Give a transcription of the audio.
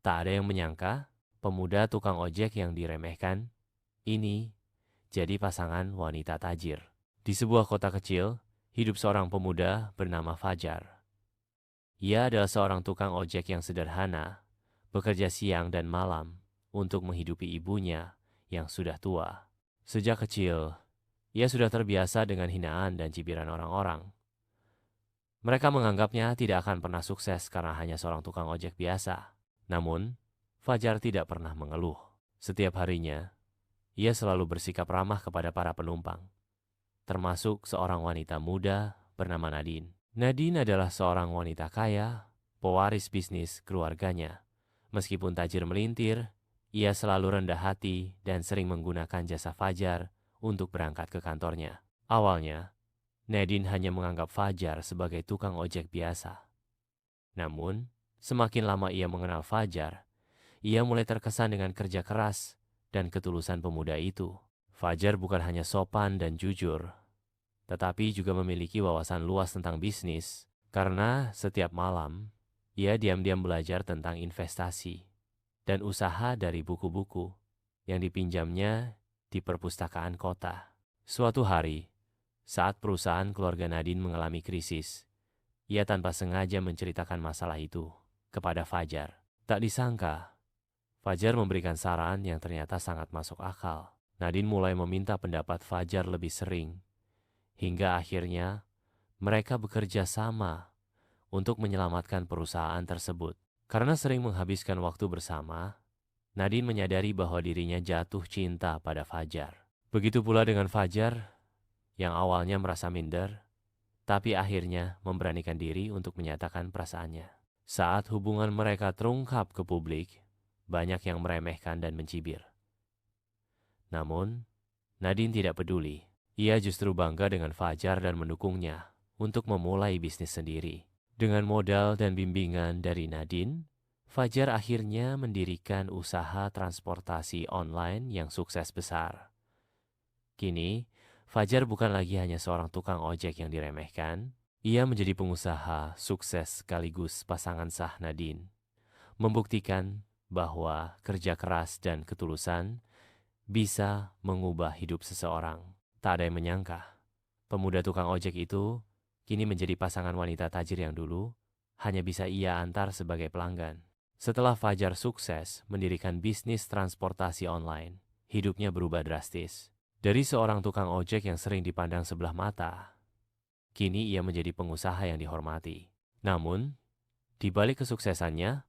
Tak ada yang menyangka, pemuda tukang ojek yang diremehkan ini jadi pasangan wanita tajir. Di sebuah kota kecil, hidup seorang pemuda bernama Fajar. Ia adalah seorang tukang ojek yang sederhana, bekerja siang dan malam untuk menghidupi ibunya yang sudah tua. Sejak kecil, ia sudah terbiasa dengan hinaan dan cibiran orang-orang. Mereka menganggapnya tidak akan pernah sukses karena hanya seorang tukang ojek biasa. Namun, Fajar tidak pernah mengeluh. Setiap harinya, ia selalu bersikap ramah kepada para penumpang, termasuk seorang wanita muda bernama Nadine. Nadine adalah seorang wanita kaya, pewaris bisnis keluarganya. Meskipun tajir melintir, ia selalu rendah hati dan sering menggunakan jasa Fajar untuk berangkat ke kantornya. Awalnya, Nadine hanya menganggap Fajar sebagai tukang ojek biasa. Namun, semakin lama ia mengenal Fajar, ia mulai terkesan dengan kerja keras dan ketulusan pemuda itu. Fajar bukan hanya sopan dan jujur, tetapi juga memiliki wawasan luas tentang bisnis. Karena setiap malam, ia diam-diam belajar tentang investasi dan usaha dari buku-buku yang dipinjamnya di perpustakaan kota. Suatu hari, saat perusahaan keluarga Nadine mengalami krisis, ia tanpa sengaja menceritakan masalah itu kepada Fajar. Tak disangka, Fajar memberikan saran yang ternyata sangat masuk akal. Nadine mulai meminta pendapat Fajar lebih sering, hingga akhirnya mereka bekerja sama untuk menyelamatkan perusahaan tersebut. Karena sering menghabiskan waktu bersama, Nadine menyadari bahwa dirinya jatuh cinta pada Fajar. Begitu pula dengan Fajar yang awalnya merasa minder, tapi akhirnya memberanikan diri untuk menyatakan perasaannya. Saat hubungan mereka terungkap ke publik, banyak yang meremehkan dan mencibir. Namun, Nadine tidak peduli. Ia justru bangga dengan Fajar dan mendukungnya untuk memulai bisnis sendiri. Dengan modal dan bimbingan dari Nadine, Fajar akhirnya mendirikan usaha transportasi online yang sukses besar. Kini, Fajar bukan lagi hanya seorang tukang ojek yang diremehkan. Ia menjadi pengusaha sukses sekaligus pasangan sah Nadine, membuktikan bahwa kerja keras dan ketulusan bisa mengubah hidup seseorang. Tak ada yang menyangka, pemuda tukang ojek itu kini menjadi pasangan wanita tajir yang dulu hanya bisa ia antar sebagai pelanggan. Setelah Fajar sukses mendirikan bisnis transportasi online, hidupnya berubah drastis. Dari seorang tukang ojek yang sering dipandang sebelah mata, kini ia menjadi pengusaha yang dihormati. Namun, di balik kesuksesannya,